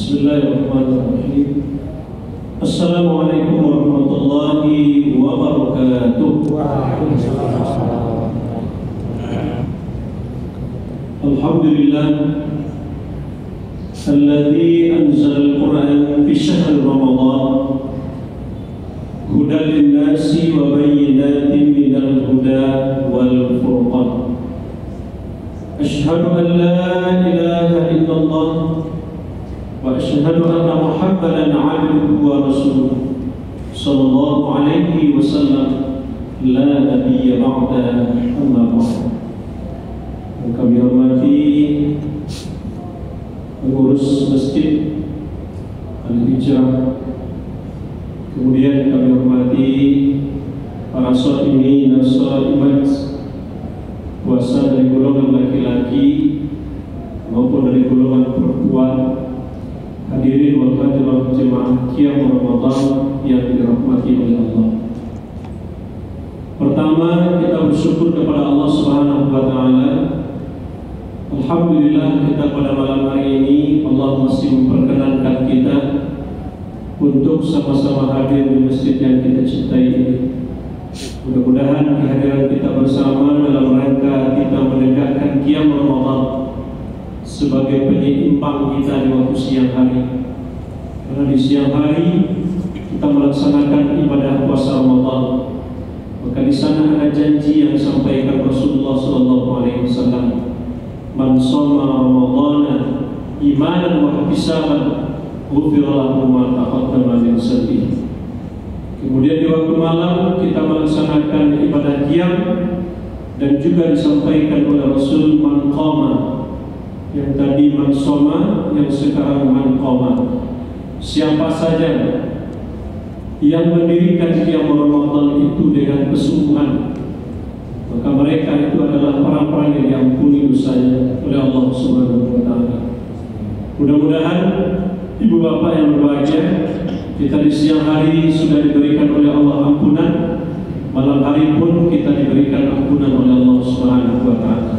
Bismillahirrahmanirrahim. Assalamualaikum warahmatullahi wabarakatuh. Waalaikumsalam. Alhamdulillah alladzi anzala al-Qur'an fi syahr Ramadan hudan lin-nasi wa bayyinatin minal huda wal furqan. Asyhadu an la ilaha illallah wa asyhadu anna Muhammadan 'abduhu wa rasuluh sallallahu alaihi wasallam la nabiyya ba'da amma ba'd. Kami hormati pengurus Masjid Al-Hijrah, kemudian kami hormati para shaimin dan shaimat puasa dari golongan laki-laki maupun dari golongan perempuan. Hadirin wal hadirat jemaah Qiyam Ramadan yang dirahmati oleh Allah. Pertama, kita bersyukur kepada Allah Subhanahu wa taala. Alhamdulillah, kita pada malam hari ini Allah masih memperkenankan kita untuk sama-sama hadir di masjid yang kita cintai ini. Mudah-mudahan kehadiran kita bersama dalam rangka kita menegakkan Qiyam Ramadan sebagai penyeimbang kita di waktu siang hari. Karena di siang hari kita melaksanakan ibadah puasa Ramadan, maka di sana ada janji yang disampaikan Rasulullah SAW. Man shoma Ramadhana imanan wa ihtisaban ghufira lahu ma taqaddama min dhanbihi. Kemudian di waktu malam kita melaksanakan ibadah qiyam dan juga disampaikan oleh Rasul man qama, yang tadi man shoma, yang sekarang man qama. Siapa saja yang mendirikan qiyam Ramadan itu dengan kesungguhan, maka mereka itu adalah orang-orang yang diampuni dosanya oleh Allah Subhanahu wa taala. Mudah-mudahan ibu bapak yang berbahagia, kita di siang hari sudah diberikan oleh Allah ampunan, malam hari pun kita diberikan ampunan oleh Allah Subhanahu wa taala.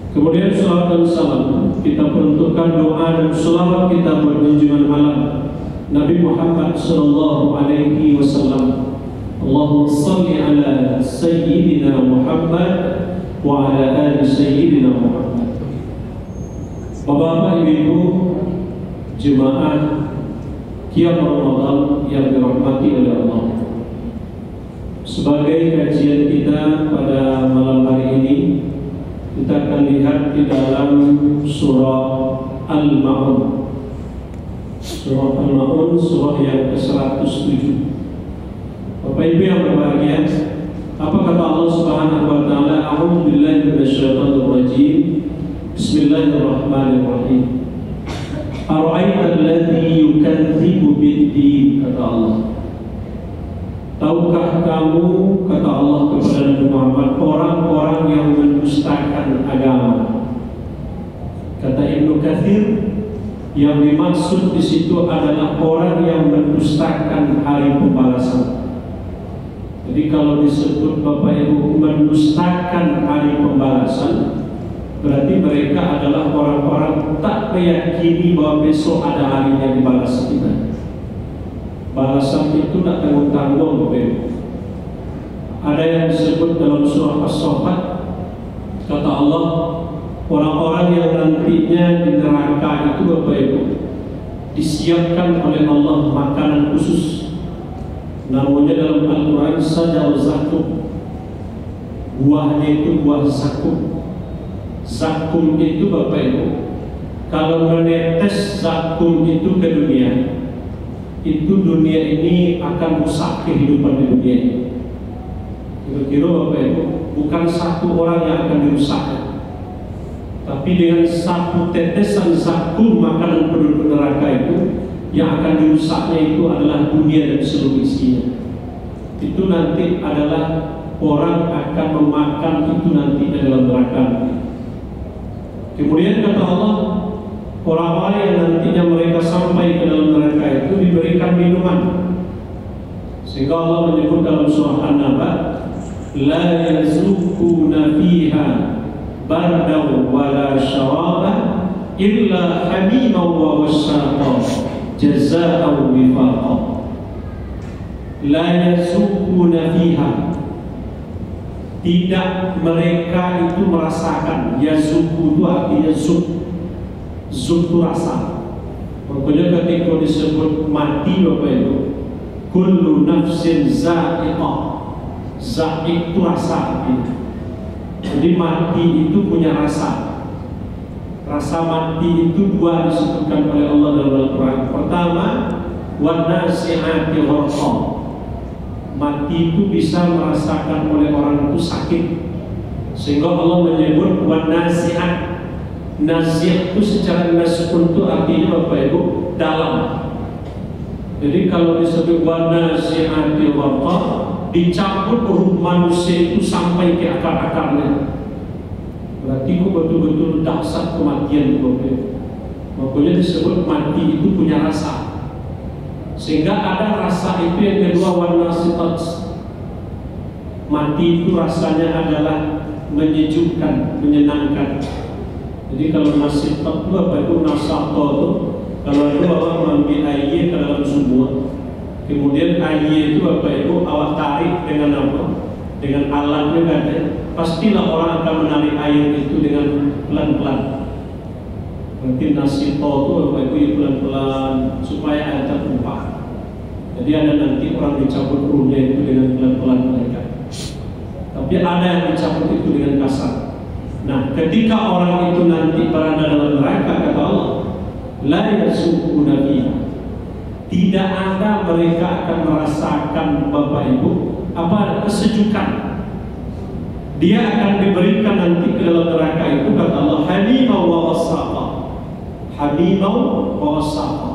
Kemudian salawat dan salam kita peruntukkan doa dan salawat kita buat junjungan alam Nabi Muhammad sallallahu alaihi wasallam. Allahumma salli ala sayyidina Muhammad wa ala ali sayyidina Muhammad. Bapak Ibu jemaah Qiyam Ramadan yang dirahmati oleh Allah, sebagai kajian kita pada malam hari ini, kita akan lihat di dalam surah Al-Ma'un. Surah Al-Ma'un, surah yang ke-107. Bapak Ibu yang berbahagia, apa kata Allah Subhanahu wa taala? A'udzu billahi minasyaitonir rajim. Bismillahirrahmanirrahim. Ara'aita alladzi yukadzibu bid-din, kata Allah. Tahukah kamu, kata Allah kepada Nabi Muhammad, orang-orang yang mendustakan agama? Kata Ibnu Katsir, yang dimaksud di situ adalah orang yang mendustakan hari pembalasan. Jadi kalau disebut Bapak Ibu mendustakan hari pembalasan, berarti mereka adalah orang-orang tak meyakini bahwa besok ada hari yang dibalas kita. Balasan itu tak tanggung-tanggung, Bapak Ibu. Ada yang disebut dalam surah As-Saffat, kata Allah, orang-orang yang nantinya di neraka itu, Bapak Ibu, disiapkan oleh Allah makanan khusus. Namanya dalam Al-Quran Sajal Zakum. Buahnya itu buah zakum. Zakum itu, Bapak Ibu, kalau menetes zakum itu ke dunia, itu dunia ini akan rusak kehidupan di dunia ini. Kira-kira Bapak Ibu, bukan satu orang yang akan dirusak, tapi dengan satu tetesan zakum makanan penduduk neraka itu, yang akan dirusaknya itu adalah dunia dan seluruh isinya. Itu nanti adalah orang akan memakan itu nanti dalam neraka. Kemudian kata Allah, orang-orang yang nantinya mereka sampai ke dalam neraka itu diberikan minuman. Sehingga Allah menyebut dalam surah An-Naba, la yazukuna fiha bardaw wala syaraba illa hamima wa wassaqa jazaa'an wifaqa la yasukuna fiha. Tidak mereka itu merasakan. Yasuku itu artinya zuk itu rasa. Makanya ketika disebut mati Bapak Ibu, kullu nafsin za'iqah. Za'iq itu rasa. Jadi mati itu punya rasa. Rasa mati itu dua disebutkan oleh Allah dalam Al-Quran. Pertama, wan nasi'ati gharqa. Mati itu bisa merasakan oleh orang itu sakit, sehingga Allah menyebut wan nasi'at. Nasi'at itu secara nasikun itu artinya Bapak Ibu dalam. Jadi kalau disebut wan nasi'ati gharqa, dicampur ruh manusia itu sampai ke akar-akarnya. Berarti itu betul-betul dahsyat kematian Bapak Ibu. Makanya disebut mati itu punya rasa. Sehingga ada rasa itu yang kedua, warna sitat. Mati itu rasanya adalah menyejukkan, menyenangkan. Jadi kalau nasitat itu apa itu nasato itu, kalau itu awak mengambil air ke dalam sumur, kemudian air itu apa itu awak tarik dengan apa? Dengan alatnya kan? Pastilah orang akan menarik air itu dengan pelan-pelan. Berarti nasito itu apa itu pelan-pelan supaya air tertumpah. Jadi ada nanti orang dicabut ruhnya itu dengan pelan-pelan mereka. Tapi ada yang dicabut itu dengan kasar. Nah, ketika orang itu nanti berada dalam neraka, kata Allah, la yasukuna fiha. Tidak ada mereka akan merasakan Bapak Ibu apa kesejukan. Dia akan diberikan nanti ke dalam neraka itu, kata Allah, hamimau wa wassaqa. Hamimau wa wassaqa.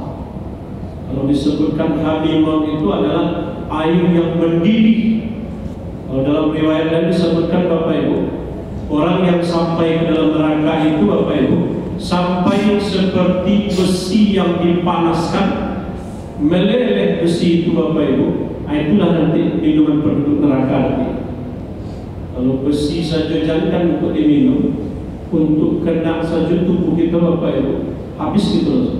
Kalau disebutkan hamimau itu adalah air yang mendidih. Kalau dalam riwayat lain disebutkan Bapak Ibu, orang yang sampai ke dalam neraka itu Bapak Ibu sampai seperti besi yang dipanaskan, meleleh besi itu Bapak Ibu. Itulah nanti minuman penduduk neraka nanti. Kalau besi saja jangan untuk diminum, untuk kena saja tubuh kita Bapak Ibu habis gitu loh.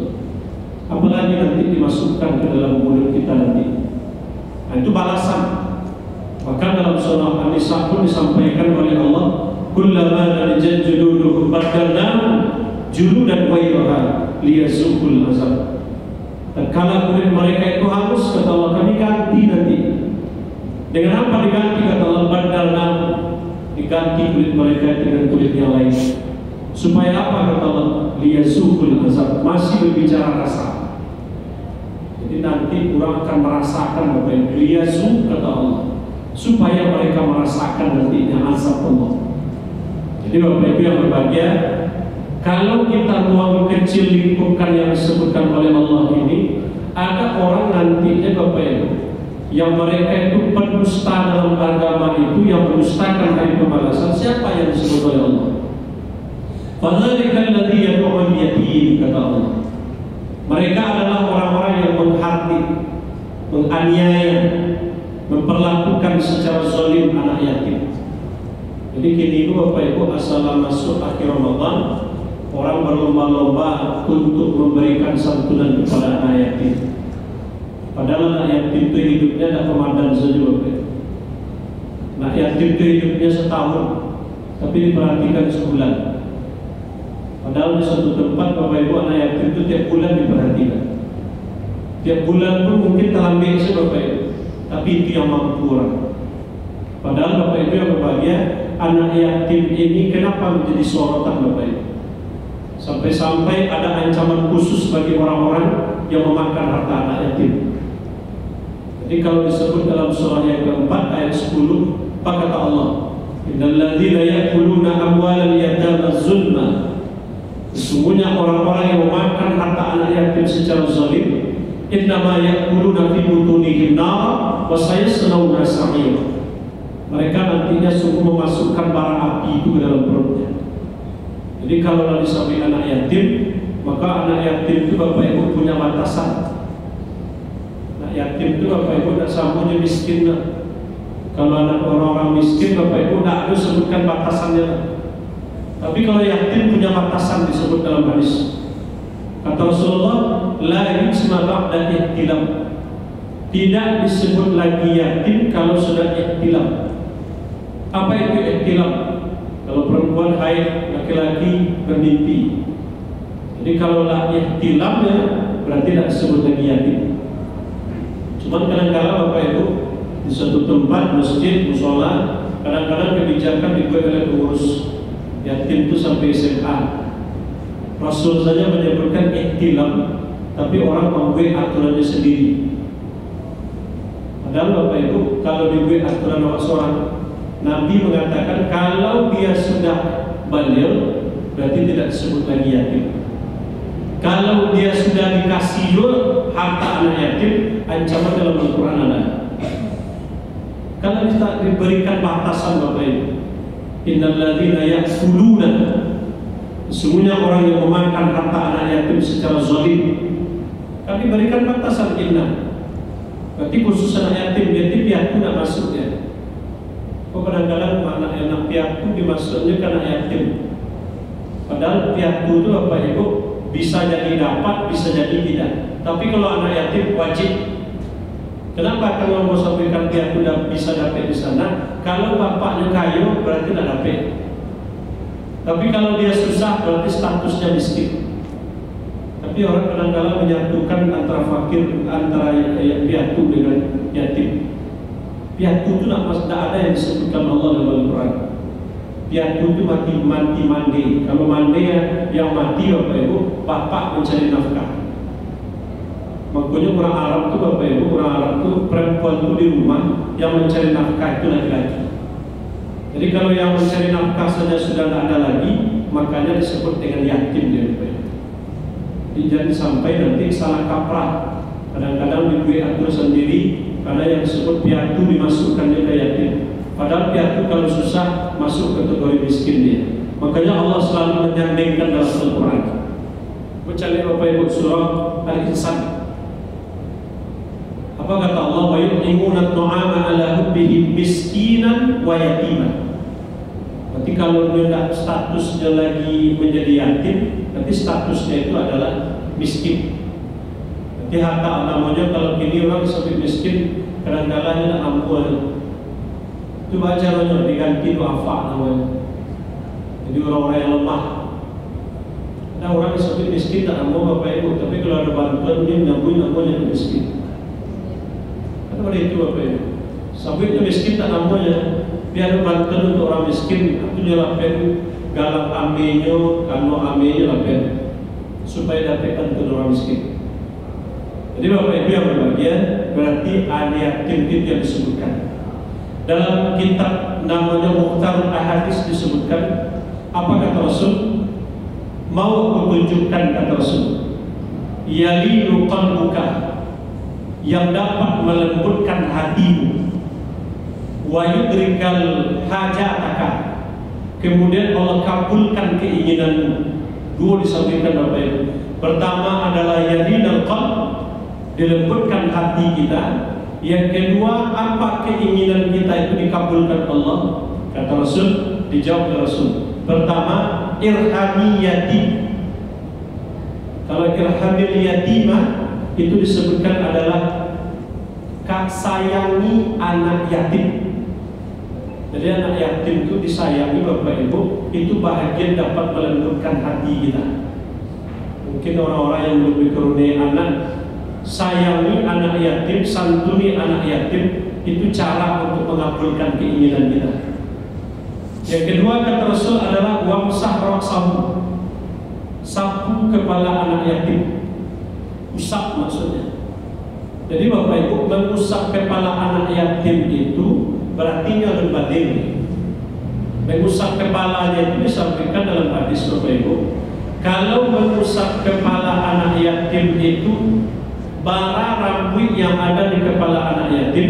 Apalagi nanti dimasukkan ke dalam mulut kita nanti. Nah, itu balasan. Maka dalam surah An-Nisa pun disampaikan oleh Allah, kullama najat juluduhum badalnahum juludan ghayraha liyasuqul azab. Tatkala kulit mereka itu hangus, kata Allah, kami ganti nanti. Dengan apa diganti? Kata Allah, badalnahum, diganti kulit mereka dengan kulit yang lain. Supaya apa? Kata Allah, liyasuqul azab. Masih berbicara rasa. Jadi nanti orang akan merasakan Bapak Ibu, liyasu, kata Allah, supaya mereka merasakan nantinya azab Allah. Jadi Bapak Ibu yang berbahagia, kalau kita ruang kecil lingkupkan yang disebutkan oleh Allah ini, ada orang nantinya Bapak Ibu yang mereka itu pendusta dalam agama itu, yang mendustakan hari pembalasan. Siapa yang disebut oleh Allah? Fadzalika alladzi yad'u al-yatim, kata Allah. Mereka adalah orang-orang yang menghardik, menganiaya, memperlakukan secara zalim anak yatim. Jadi kini itu Bapak Ibu, asal masuk akhir Ramadan, orang berlomba-lomba untuk memberikan santunan kepada anak yatim. Padahal anak yatim itu hidupnya tidak komandan saja Bapak Ibu. Anak yatim itu hidupnya setahun, tapi diperhatikan sebulan. Padahal di suatu tempat Bapak Ibu anak yatim itu tiap bulan diperhatikan. Tiap bulan pun mungkin terlambat sih Bapak Ibu, tapi itu yang mampu orang. Padahal Bapak Ibu yang berbahagia, anak yatim ini kenapa menjadi sorotan Bapak Ibu? Sampai-sampai ada ancaman khusus bagi orang-orang yang memakan harta anak yatim. Jadi kalau disebut dalam surah yang keempat ayat 10, apa kata Allah? Innal ladzina ya'kuluna amwalal yatama zulma. Sesungguhnya orang-orang yang memakan harta anak yatim secara zalim, innama ya'kuluna fi butunihim nar wa sayaslawna sa'ira. Mereka nantinya sungguh memasukkan bara api itu ke dalam perutnya. Jadi kalau disebut anak yatim, maka anak yatim itu Bapak Ibu punya batasan. Anak yatim itu Bapak Ibu tidak sambungnya miskin. Kalau anak orang-orang miskin Bapak Ibu tidak ada sebutkan batasannya. Tapi kalau yatim punya batasan disebut dalam hadis. Kata Rasulullah, la yusma ba'da ihtilam. Tidak disebut lagi yatim kalau sudah ihtilam. Apa itu ihtilam? Kalau perempuan haid, laki-laki bermimpi. Jadi kalau lah ihtilamnya berarti tidak disebut lagi yatim. Cuman kadang-kadang Bapak Ibu di suatu tempat, masjid, musola, kadang-kadang kebijakan dibuat oleh pengurus yatim itu sampai SMA. Rasul saja menyebutkan ihtilam, tapi orang membuat aturannya sendiri. Padahal Bapak Ibu, kalau dibuat aturan oleh seorang, Nabi mengatakan kalau dia sudah baligh berarti tidak disebut lagi yatim. Kalau dia sudah dikasih harta anak yatim, ancaman dalam Al-Quran ada. Kalau kita diberikan batasan Bapak Ibu, innal ladzina ya'kuluna, sesungguhnya orang yang memakan harta anak yatim secara zalim, kami berikan batasan inna. Berarti khusus anak yatim, jadi piatu tidak masuk ya. Kadang-kadang anak piatu dimasuknya ke anak yatim. Padahal piatu itu Bapak Ibu bisa jadi dapat, bisa jadi tidak. Tapi kalau anak yatim wajib. Kenapa? Kalau mau sampaikan piatu bisa dapat di sana, kalau bapaknya kaya berarti tidak dapat. Tapi kalau dia susah berarti statusnya miskin. Tapi orang kadang-kadang menyatukan antara fakir, antara piatu dengan yatim. Piatu itu tidak ada yang disebutkan Allah dalam Al-Quran. Piatu itu mati mandi. Kalau mandi yang mati Bapak Ibu, bapak mencari nafkah. Makanya orang Arab itu Bapak Ibu, orang Arab itu perempuan itu di rumah, yang mencari nafkah itu laki-laki. Jadi kalau yang mencari nafkah saja sudah tidak ada lagi, makanya disebut dengan yatim dia Bapak Ibu. Jadi jangan sampai nanti salah kaprah. Kadang-kadang dibuat atur sendiri, karena yang disebut piatu dimasukkannya ke yatim. Padahal piatu kalau susah masuk kategori miskin dia. Makanya Allah selalu menyandingkan dalam Al-Quran. Baca Bapak Ibu surah Al-Insan. Apa kata Allah? Wa yut'imuna at-ta'ama 'ala hubbihi miskinan wa yatiman. Berarti kalau dia statusnya lagi menjadi yatim, berarti statusnya itu adalah miskin. Berarti harta namanya kalau kini orang sampai miskin, kadang-kadang tidak ampun. Itu caranya diganti duafa namanya. Jadi orang-orang yang lemah. Ada orang yang sampai miskin tak ampun Bapak Ibu, tapi kalau ada bantuan dia menyambung yang miskin. Ada itu Bapak Ibu. Sampai miskin tak namanya, biar bantuan untuk orang miskin, itu nyelapen galak amenyo, kano amenyo lapen, supaya dapat bantuan orang miskin. Jadi Bapak Ibu yang berbahagia, berarti ada yatim itu yang disebutkan. Dalam kitab namanya Mukhtarul Ahadits disebutkan, apa kata Rasul? Mau aku tunjukkan kata Rasul, yalinu qalbuka, yang dapat melembutkan hatimu, wa yudrikal hajataka, kemudian Allah kabulkan keinginanmu. Dua disampaikan Bapak Ibu. Pertama adalah yalinal qalb, dilembutkan hati kita. Yang kedua, apa keinginan kita itu dikabulkan Allah? Kata Rasul, dijawab oleh Rasul. Pertama, irhami yatim. Kalau irhamil yatimah itu disebutkan adalah sayangi anak yatim. Jadi anak yatim itu disayangi Bapak Ibu, itu bahagian dapat melembutkan hati kita. Mungkin orang-orang yang lebih karunia anak, sayangi anak yatim, santuni anak yatim, itu cara untuk mengabulkan keinginan kita. Yang kedua kata Rasul adalah wamsah ra'sahu, sapu kepala anak yatim. Usap maksudnya. Jadi Bapak Ibu, mengusap kepala anak yatim itu berarti al-badil. Mengusap kepalanya itu disampaikan dalam hadis Bapak Ibu. Kalau mengusap kepala anak yatim itu, bara rambut yang ada di kepala anak yatim,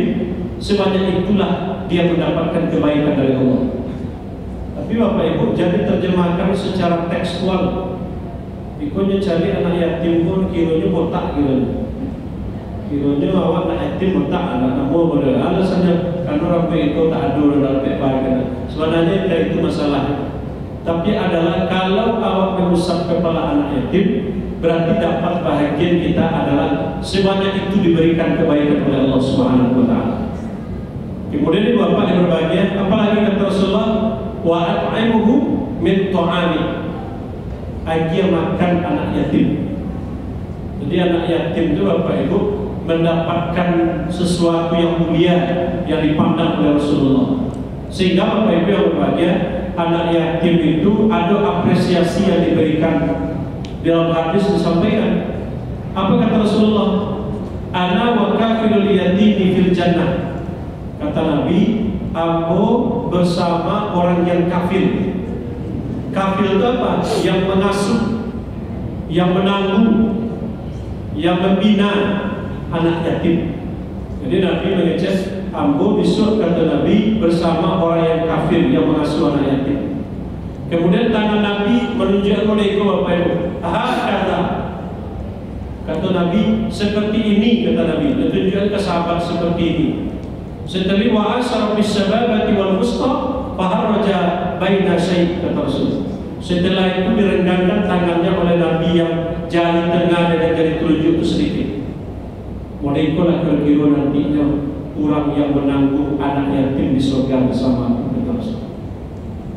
sebanyak itulah dia mendapatkan kebaikan dari Allah. Tapi Bapak Ibu, jadi terjemahkan secara tekstual. Ikonya cari anak yatim pun kironya botak gitu. Kironya awak anak yatim botak, anak kamu boleh. Alasannya karena rambut itu tak ada dalam bagian. Sebenarnya itu masalah. tapi adalah kalau awak mengusap kepala anak yatim, berarti dapat bahagian kita adalah sebanyak itu diberikan kebaikan oleh Allah Subhanahu wa taala. Kemudian ibu bapak yang berbahagia, apalagi kata Rasulullah, wa at'imuhu min ta'ami, dia makan anak yatim. Jadi anak yatim itu bapak ibu mendapatkan sesuatu yang mulia yang dipandang oleh Rasulullah. Sehingga bapak ibu yang berbahagia, anak yatim itu ada apresiasi yang diberikan. Dalam hadis disampaikan, apa kata Rasulullah? Ana wa kafilul yatimi fil jannah. Kata Nabi, aku bersama orang yang kafil. Kafil itu apa? Yang mengasuh, yang menanggung, yang membina anak yatim. Jadi Nabi mengecek, ambo besok kata Nabi bersama orang yang kafir yang mengasuh anak yatim. Kemudian tangan Nabi menunjukkan oleh bapak ibu, kata Nabi seperti ini, kata Nabi, menunjukkan ke sahabat seperti ini. Setelah wa asara bis sababati wal wusta faharraja baina syai', kata Rasul. Setelah itu direnggangkan tangannya oleh Nabi yang jari tengah dan jari telunjuk itu sedikit. Mulai itulah kira-kira nantinya orang yang menanggung anak yatim di surga bersama Rasul.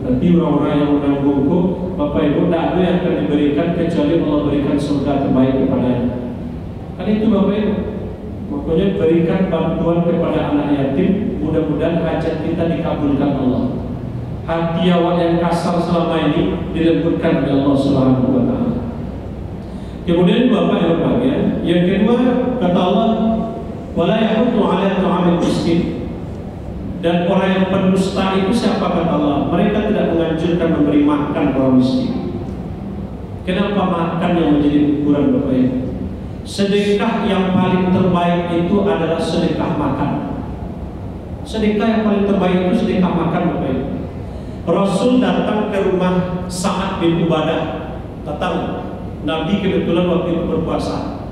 Berarti orang-orang yang menanggungku, bapak ibu, tak ada yang akan diberikan kecuali Allah berikan surga terbaik kepadanya. Kan itu bapak ibu. Makanya berikan bantuan kepada anak yatim, mudah-mudahan hajat kita dikabulkan Allah. Hati awak yang kasar selama ini dilembutkan oleh Allah Subhanahu wa taala. Kemudian bapak yang berbahagia, yang kedua kata Allah, wala yahuddu 'ala ta'amil miskin. Dan orang yang pendusta itu siapa kata Allah? Mereka tidak menganjurkan memberi makan orang miskin. Kenapa makan yang menjadi ukuran bapak ibu? Sedekah yang paling terbaik itu adalah sedekah makan. Sedekah yang paling terbaik itu sedekah makan bapak ibu. Rasul datang ke rumah Sa'ad bin Ubadah. Datang, Nabi kebetulan waktu itu berpuasa.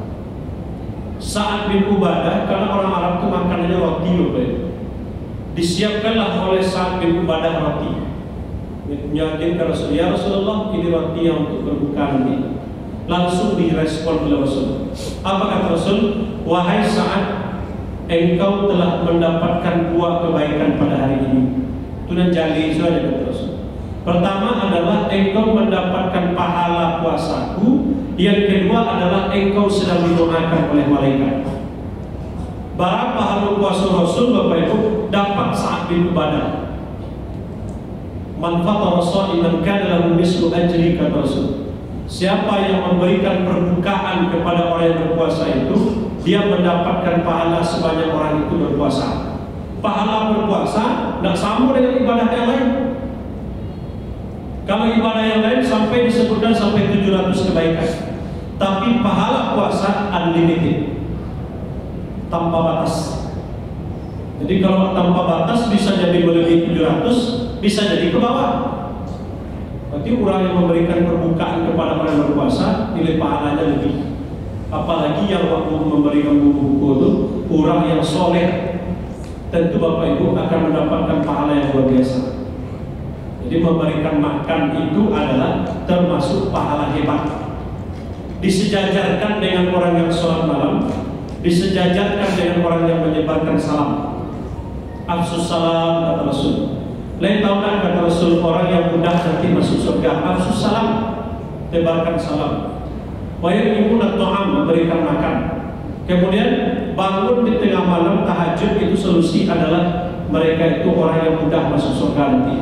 Sa'ad bin Ubadah, karena orang Arab itu makanannya roti bapak ibu. Disiapkanlah oleh Sa'ad bin Ubadah roti. Meyakinkan Rasul, ya Rasulullah, ini roti yang untuk berbuka nanti. Langsung direspon oleh Rasul. Apa kata Rasul? Wahai Sa'ad, engkau telah mendapatkan dua kebaikan pada hari ini. Itu dan jali saja kata Rasul. Pertama adalah engkau mendapatkan pahala puasaku. Yang kedua adalah engkau sedang didoakan oleh malaikat. Berapa pahala puasa Rasul bapak ibu dapat Sa'ad bin Ubadah. Man fatara sha'iman kana lahu mislu ajri, kata Rasul. Siapa yang memberikan perbukaan kepada orang yang berpuasa itu, dia mendapatkan pahala sebanyak orang itu berpuasa. Pahala berpuasa tidak sama dengan ibadah yang lain. Kalau ibadah yang lain sampai disebutkan sampai 700 kebaikan, tapi pahala puasa unlimited, tanpa batas. Jadi kalau tanpa batas bisa jadi melebihi 700, bisa jadi ke bawah. Berarti orang yang memberikan perbukaan kepada orang yang berpuasa, nilai pahalanya lebih. Apalagi yang waktu memberikan buku-buku itu orang yang soleh, tentu bapak ibu akan mendapatkan pahala yang luar biasa. Jadi memberikan makan itu adalah termasuk pahala hebat. Disejajarkan dengan orang yang sholat malam, disejajarkan dengan orang yang menyebarkan salam. Afsus salam, kata Rasul. Lain tahukah kata Rasul, orang yang mudah nanti masuk surga. Afsus salam, tebarkan salam. Wa yu'minuna ta'am, memberikan makan. Kemudian bangun di tengah malam tahajud, itu solusi adalah mereka itu orang yang mudah masuk surga nanti.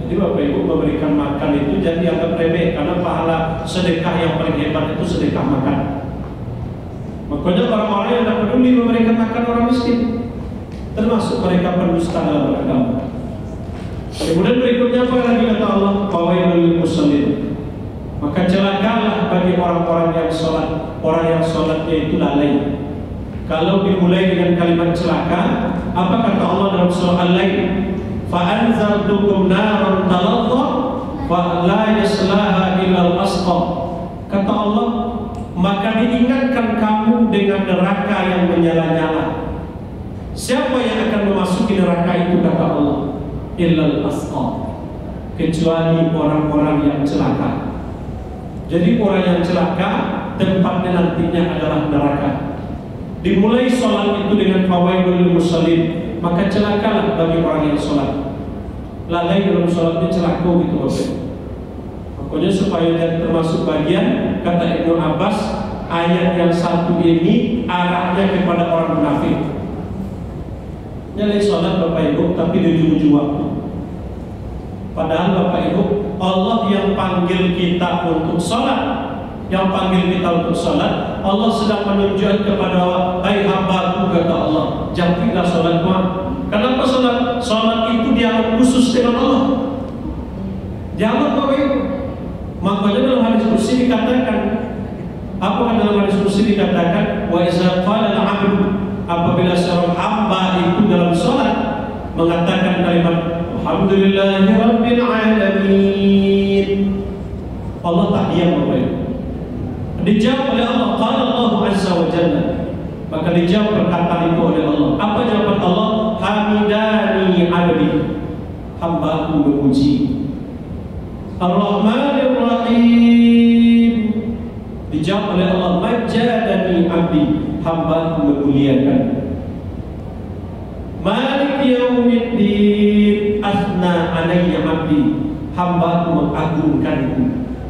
Jadi bapak ibu memberikan makan itu jadi agak remeh, karena pahala sedekah yang paling hebat itu sedekah makan. Makanya orang-orang yang tidak peduli memberikan makan orang miskin, termasuk mereka pendusta dalam beragama. Kemudian berikutnya apa lagi kata Allah? Fawailul lil musallin. Maka celakalah bagi orang-orang yang sholat, orang yang sholatnya itu lalai. Kalau dimulai dengan kalimat celaka, apa kata Allah dalam surah Al-Lail? Fa'anzartukum naran talazza fa la yaslaha illal asqa. Kata Allah, maka diingatkan kamu dengan neraka yang menyala-nyala. Siapa yang akan memasuki neraka itu, kata Allah? Illal asqa, kecuali orang-orang yang celaka. Jadi orang yang celaka tempatnya nantinya adalah neraka. Dimulai sholat itu dengan fawailul lil musallin, maka celakalah bagi orang yang sholat. Lalai dalam sholatnya celaka gitu Bapak. Pokoknya supaya dia termasuk bagian, kata Ibnu Abbas, ayat yang satu ini arahnya kepada orang munafik. Nyalai sholat Bapak Ibu, tapi di ujung-ujung waktu. Padahal Bapak Ibu, Allah yang panggil kita untuk sholat, yang panggil kita untuk sholat, Allah sedang menunjukkan kepada hai hambaku, kata Allah, jadilah sholatmu. Kenapa sholat? Sholat itu dialog khusus dengan Allah. Dialog Bapak Ibu. Makanya dalam hadis kursi dikatakan, apa dalam hadis kursi dikatakan, wa iza qala al-'abdu, apabila seorang hamba itu dalam sholat mengatakan kalimat alhamdulillahirabbil alamin, Allah tak diam Bapak Ibu. Dijawab oleh Allah, qala Allah azza wa jalla, maka dijawab perkataan itu oleh Allah. Apa jawaban Allah? Hamidani abdi, hambaku memuji. Ar-Rahmanir Rahim, dijawab oleh Allah, majadani abdi, hambaku memuliakan. Malik yaumiddin, asna alayya abdi, hambaku mengagungkanku,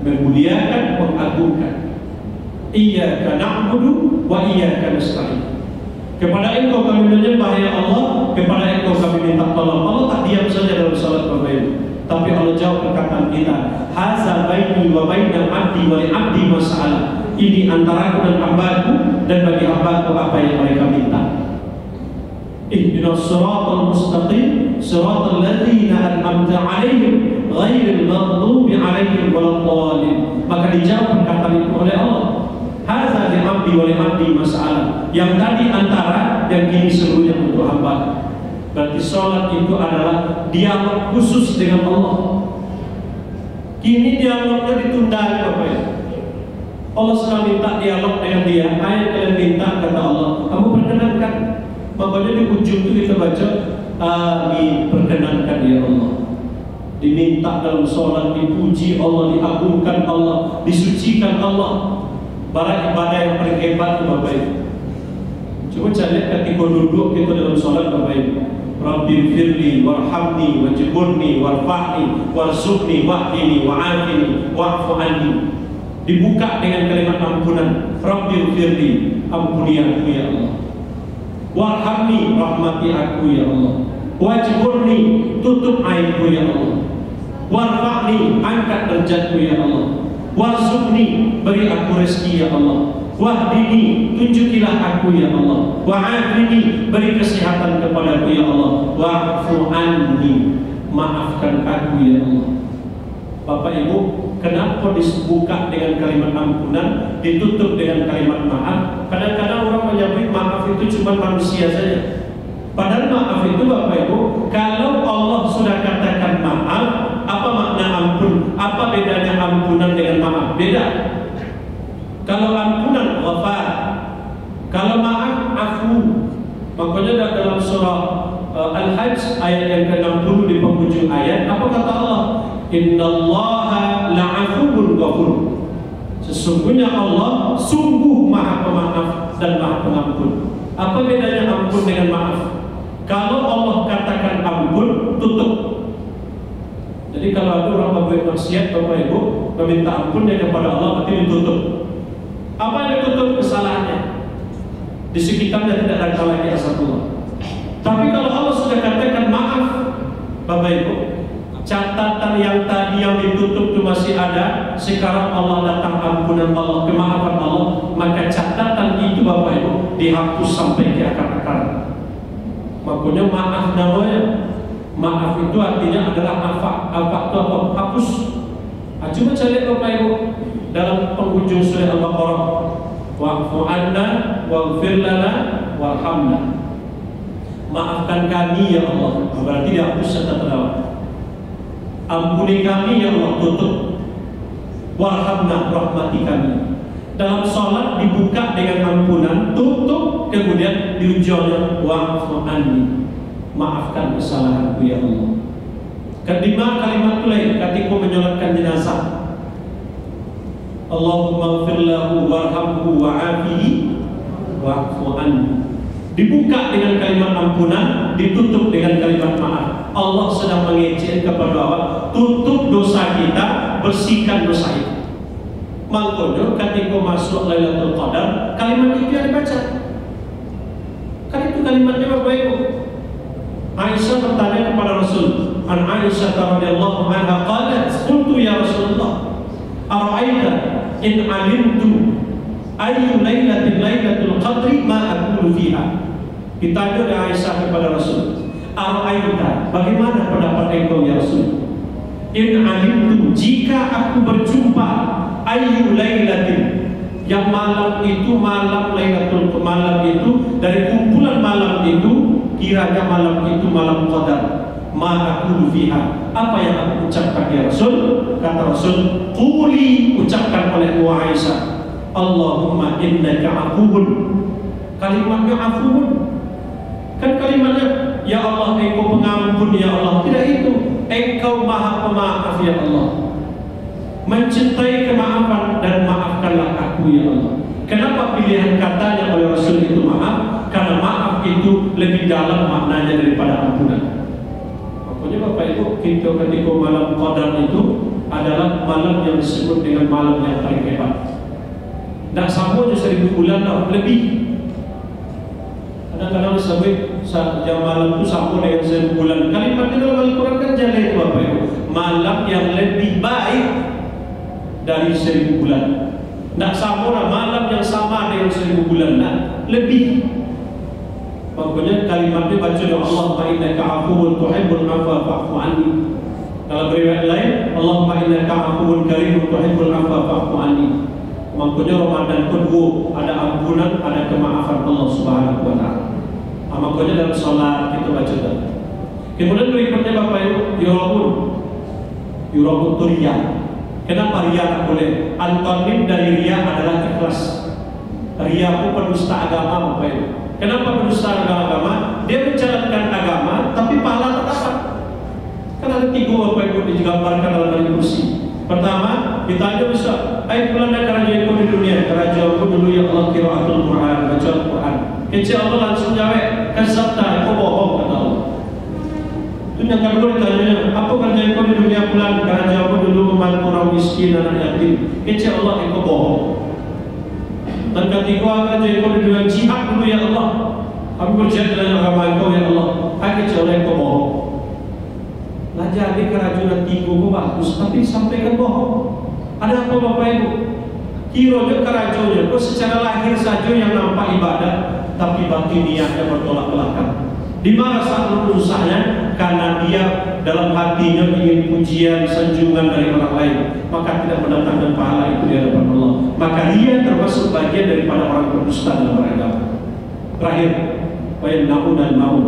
memuliakan, mengagungkan. Iyyaka na'budu wa iyyaka nasta'in. Kepada Engkau kami menyembah ya Allah, kepada Engkau kami minta tolong. Allah tak diam saja dalam salat Bapak Ibu, tapi Allah jawab perkataan kita, haza baini wa baina abdi wa li abdi mas'alah. Ini antaraku dan hambaku, dan bagi hambaku apa yang mereka minta. Ihdinas siratal mustaqim, siratal ladzina an'amta 'alaihim ghairil maghdubi 'alaihim waladdallin. Maka dijawab perkataan itu oleh Allah. Hadza li abdi wa li abdi mas'alah. Yang tadi antara, yang kini seluruhnya untuk hamba. Berarti sholat itu adalah dialog khusus dengan Allah. Kini dialognya ditunda Bapak ya. Allah sedang minta dialog dengan dia. Ayat kalian minta, kata Allah, kamu perkenankan. Makanya di ujung itu kita baca, amin, perkenankan ya Allah. Diminta dalam sholat, dipuji Allah, diagungkan Allah, disucikan Allah. Barang ibadah yang paling hebat Bapak Ibu. Coba cari ketika duduk kita dalam sholat Bapak Ibu. Rabbi firli warhamni wajburni warfa'ni warzuqni wahdini wa'afini wa'fu anni. Dibuka dengan kalimat ampunan. Rabbi firli, ampuni aku ya Allah. Warhamni, rahmati aku ya Allah. Wajburni, tutup aibku ya Allah. Warfa'ni, angkat derajatku ya Allah. Warzuqni, beri aku rezeki ya Allah. Wahdini, tunjukilah aku ya Allah. Wa'afini, beri kesehatan kepadaku ya Allah. Wa'fu anni, maafkan aku ya Allah. Bapak Ibu, kenapa dibuka dengan kalimat ampunan, ditutup dengan kalimat maaf? Kadang-kadang orang menyebut maaf itu cuma manusia saja. Padahal maaf itu Bapak Ibu, kalau Allah sudah katakan maaf, apa makna ampun? Apa bedanya ampunan dengan maaf? Beda. Kalau ampunan ghafar, kalau maaf afu. Makanya dalam surah Al-Hajj ayat yang ke-60 di penghujung ayat, apa kata Allah? Innallaha la'afuwwun ghafur. Sesungguhnya Allah sungguh Maha Pemaaf dan Maha Pengampun. Apa bedanya ampun dengan maaf? Kalau Allah katakan ampun, tutup. Jadi kalau ada orang berbuat maksiat Bapak Ibu meminta ampunnya kepada Allah, berarti ditutup. Apa yang ditutup? Kesalahannya. Di sekitarnya tidak ada lagi asatullah. Tapi kalau Allah sudah katakan maaf Bapak Ibu, catatan yang tadi yang ditutup itu masih ada. Sekarang Allah datang ampunan Allah, kemaafan Allah, maka catatan itu Bapak Ibu dihapus sampai ke akar-akar. Makanya maaf namanya. Maaf itu artinya adalah afak. Afak itu apa? Hapus. Cuma cari Bapak Ibu dalam penghujung surah Al-Baqarah, wa'fu anna waghfir lana warhamna. Maafkan kami ya Allah. Berarti dihapus serta terawat. Ampuni kami ya Allah, tutup. Warhamna, rahmati kami. Dalam sholat dibuka dengan ampunan, tutup, kemudian di ujungnya wa'fu anni, maafkan kesalahanku ya Allah. Kedua kalimat lain ketika menyolatkan jenazah. Allahumma ighfir lahu warhamhu wa'afihi wa'fu anhu. Dibuka dengan kalimat ampunan, ditutup dengan kalimat maaf. Allah sedang mengejek kepada awak, tutup dosa kita, bersihkan dosa itu. Makanya ketika masuk Lailatul Qadar, kalimat itu yang dibaca. Kan itu kalimatnya Bapak Ibu. Aisyah bertanya kepada Rasul, an Aisyah radhiyallahu anha qalat, qultu ya Rasulullah, ara'aita in 'alimtu ayyu lailatul qadri ma aqulu fiha. Ditanya oleh Aisyah kepada Rasul, ara'aita, bagaimana pendapat engkau ya Rasul? In 'alimtu, jika aku berjumpa ayyu lailatin, yang malam itu malam Lailatul malam itu dari kumpulan malam itu, kiranya malam itu malam Qadar, ma aqulu fiha, apa yang aku ucapkan ya Rasul? Kata Rasul, quli, ucapkan oleh Aisyah, Allahumma innaka afuwun. Kalimatnya afuwun, kan kalimatnya ya Allah engkau pengampun ya Allah, tidak itu, engkau maha pemaaf ya Allah, mencintai kemaafan dan maafkanlah aku ya Allah. Kenapa pilihan katanya oleh Rasul itu maaf? Karena maaf itu lebih dalam maknanya daripada ampunan. Pokoknya Bapak Ibu, kita ketika malam Qadar itu adalah malam yang disebut dengan malam yang paling hebat. Tak sama je 1000 bulan dah, lebih. Kadang-kadang disebut jam malam itu sama dengan 1000 bulan. Kalimat dalam Al-Quran kan jalan itu Bapak Ibu, malam yang lebih baik dari 1000 bulan. Tak sama lah malam yang sama dengan 1000 bulan, nah, lebih. Makanya kalimatnya baca doa Allahumma innaka afuwun tuhibbul afwa fa'fu anni. Dalam riwayat lain, Allahumma innaka afuwun karimun tuhibbul afwa fa'fu anni. Makanya Ramadan kedua ada ampunan, ada kemaafan Allah Subhanahu wa taala. Makanya dalam salat kita baca doa. Kemudian berikutnya Bapak Ibu, yurabun turiyah. Kenapa riya tak boleh? Antonim dari riya adalah ikhlas. Riya pun pendusta agama Bapak Ibu. Kenapa pendusta agama? Dia menjalankan agama tapi pahala tak dapat. Kan ada 3 Bapak Ibu digambarkan dalam hadis kursi. Pertama, ditanya Ustaz, ai pulangnya kerajaan di dunia, kerajaanku dulu ya Allah qiraatul Quran, baca Al-Quran. Kecil Allah langsung jawab, kasabta, kau bohong kata Allah. Itu yang kedua ditanya, apa kerjaan kau di dunia pulang? Kerajaanku dulu membantu orang miskin dan anak yatim. Kecil Allah, kau bohong. Dan ketiga, kerjaan kau di dunia jihad dulu ya Allah. Aku berjihad dalam agama kau ya Allah. Kecil Allah, kau bohong. Nah jadi kerajunan 3 kau bagus, tapi sampaikan bohong. Ada apa Bapak Ibu? Kiranya kerajunan kau secara lahir saja yang nampak ibadah, tapi batin niatnya bertolak belakang. Di mana saat usahanya? Karena dia dalam hatinya ingin pujian, sanjungan dari orang lain, maka tidak mendatangkan pahala itu di hadapan Allah. Maka dia termasuk bagian daripada orang berdusta dalam beragama. Terakhir, wayamna'un dan maun.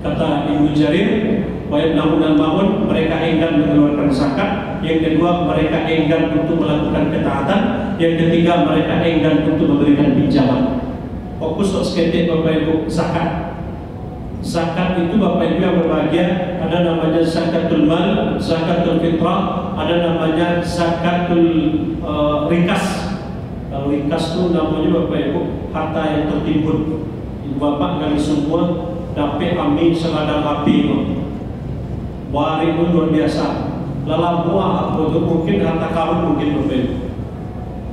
Kata Ibnu Jarir, wayamna'un dan maun, mereka enggan mengeluarkan zakat. Yang kedua, mereka enggan untuk melakukan ketaatan. Yang ketiga, mereka enggan untuk memberikan pinjaman. Fokus seketik Bapak Ibu, zakat. Zakat itu Bapak Ibu yang berbahagia, ada namanya zakatul mal, zakatul fitrah, ada namanya zakatul rikas. Kalau rikas itu namanya Bapak Ibu harta yang tertimbun. Bapak kali semua dapat ambil seladang api itu. Wari itu luar biasa. Lalang buah itu mungkin harta karun mungkin Bapak Ibu.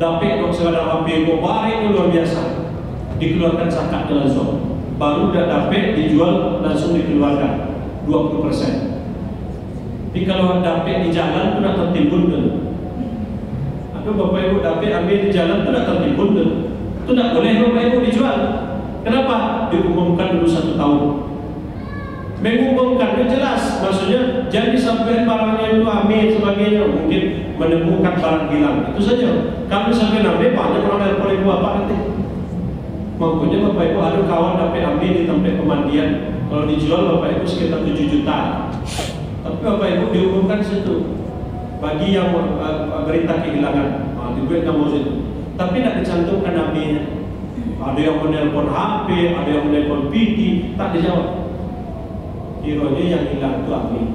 Dapat seladang api itu, wari itu luar biasa. Dikeluarkan zakat dalam zon. Baru dah dapat dijual langsung dikeluarkan 20%. Tapi kalau dapat di jalan itu dah tertimbun kan? Atau Bapak Ibu dapat ambil di jalan itu dah tertimbun kan? Itu tak boleh Bapak Ibu dijual. Kenapa? Diumumkan dulu 1 tahun. Mengumumkan itu jelas, maksudnya jangan disampaikan barangnya itu ambil sebagainya, mungkin menemukan barang hilang. Itu saja. Kami sampai ambil banyak orang dari Ibu apa nanti. Makanya Bapak Ibu ada kawan dapat ambil di tempat pemandian, kalau dijual Bapak Ibu sekitar 7 juta. Tapi Bapak Ibu diumumkan situ bagi yang berita kehilangan, dibuat kamu situ. Tapi tidak dicantumkan namanya. Ada yang menelpon HP, ada yang menelpon PT, tak dijawab. Kiranya yang hilang itu ambil.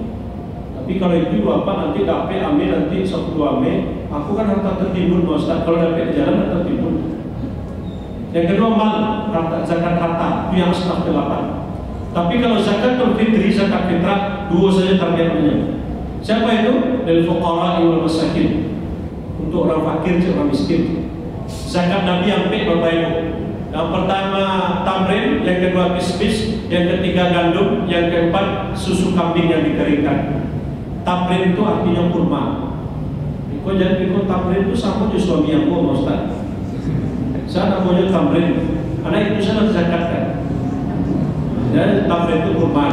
Tapi kalau itu Bapak nanti dapat ambil nanti 10 ambil, aku kan harta tertimbun Pak Ustaz. Kalau dapat jalan harta tertimbun. Yang kedua mal, zakat harta, itu yang staf 8. Tapi kalau zakat fitri, zakat fitrah, 2 saja targetnya. Siapa itu? Dari fuqara wal masakin. Untuk orang fakir, orang miskin. Zakat Nabi yang Bapak Ibu. Yang pertama tamrin, yang kedua kismis, yang ketiga gandum, yang keempat susu kambing yang dikeringkan. Tamrin itu artinya kurma. Kau jangan pikir tamrin itu sama je suami yang kau Ustaz. Saya namanya tamrin. Anak itu saya zakatkan. Dan tamrin itu kurma.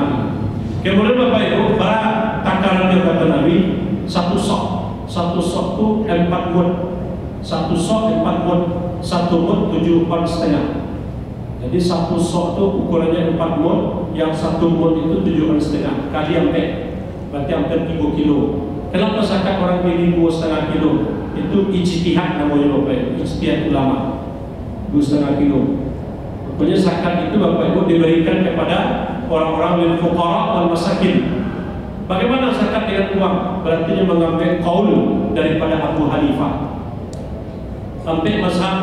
Kemudian Bapak Ibu, para takarannya kata Nabi, satu sok itu 4 mud. Satu sok 4 mud, 1 mud 7 on setengah. Jadi satu sok itu ukurannya 4 mud, yang 1 mud itu 7 on setengah. Kali hampir, berarti hampir 3 kilo. Kenapa zakat orang pilih 2,5 kilo? Itu ijtihad namanya Bapak Ibu, ijtihad ulama. 2,5 kilo. Pokoknya zakat itu Bapak Ibu diberikan kepada orang-orang lil fuqara wal masakin. Bagaimana zakat dengan uang? Berarti dia mengambil qaul daripada Abu Hanifah. Sampai mazhab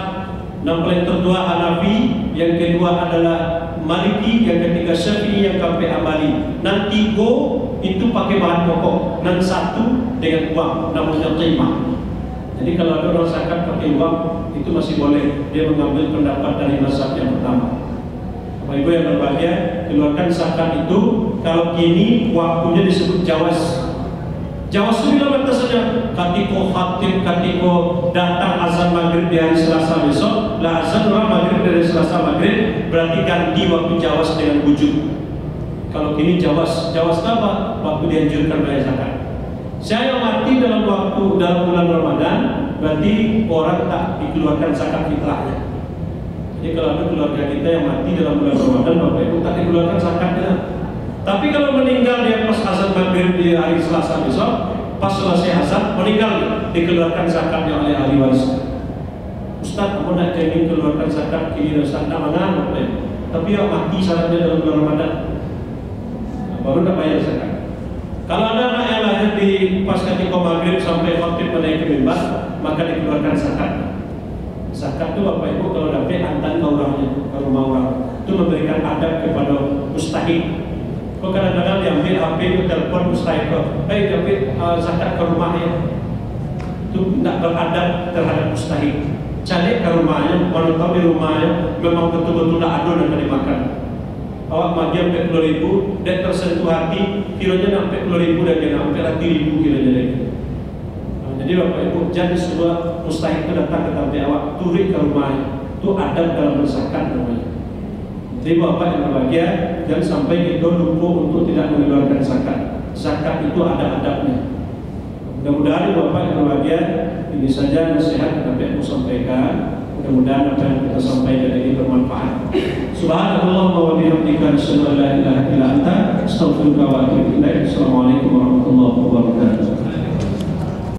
yang paling tertua Hanafi, yang kedua adalah Maliki, yang ketiga Syafi'i, yang keempat Ambali. Nanti itu pakai bahan pokok, dan 1 dengan uang, namanya qimah. Jadi kalau ada orang zakat pakai uang, itu masih boleh. Dia mengambil pendapat dari mazhab yang pertama. Bapak Ibu yang berbahagia, keluarkan zakat itu. Kalau kini waktunya disebut jawas. Jawas itu bila batasannya katiko khatib, katiko datang azan maghrib di hari Selasa besok, lah azan orang maghrib dari Selasa maghrib, berarti ganti waktu jawas dengan wujud. Kalau kini jawas apa? Waktu dianjurkan bayar zakat. Saya mati dalam bulan Ramadan, berarti orang tak dikeluarkan zakat fitrahnya. Jadi kalau ada keluarga kita yang mati dalam bulan Ramadan, Bapak Ibu tak dikeluarkan zakatnya. Tapi kalau meninggal dia pas azan maghrib di hari Selasa besok, pas selesai azan meninggal, dikeluarkan zakatnya oleh ahli waris. Ustaz, aku nak ingin keluarkan zakat kini Ustaz tak mangan, tapi yang mati syaratnya dalam bulan Ramadan, baru nak bayar zakat. Kalau ada anak yang lahir di pas ketika maghrib sampai khatib menaik ke mimbar, maka dikeluarkan zakat. Zakat itu Bapak Ibu kalau dapat hantar ke orangnya, ke rumah orang, itu memberikan adab kepada mustahik. Kau kadang-kadang diambil HP itu telepon mustahik, dapat zakat ke rumahnya, itu tidak beradab terhadap mustahik. Cari ke rumahnya, kalau tahu di rumahnya memang betul-betul tak ada yang dimakan. Awak magi sampai 10.000, dan tersentuh hati, kiranya sampai 10.000 dan kena sampai 1.000 kiranya lagi. Jadi Bapak Ibu, jadi sebuah mustahik itu datang ke tempat awak, turik ke rumahnya, itu adab dalam berzakat namanya. Jadi Bapak yang berbahagia, jangan sampai kita lupa untuk tidak mengeluarkan zakat. Zakat itu ada adabnya. Mudah-mudahan Bapak yang berbahagia, ini saja nasihat yang dapat aku sampaikan. Mudah-mudahan apa yang kita sampaikan ini bermanfaat. Subhanallah wa bihamdika asyhadu an la ilaha illa anta astaghfiruka wa atubu ilaik. Assalamualaikum warahmatullahi wabarakatuh.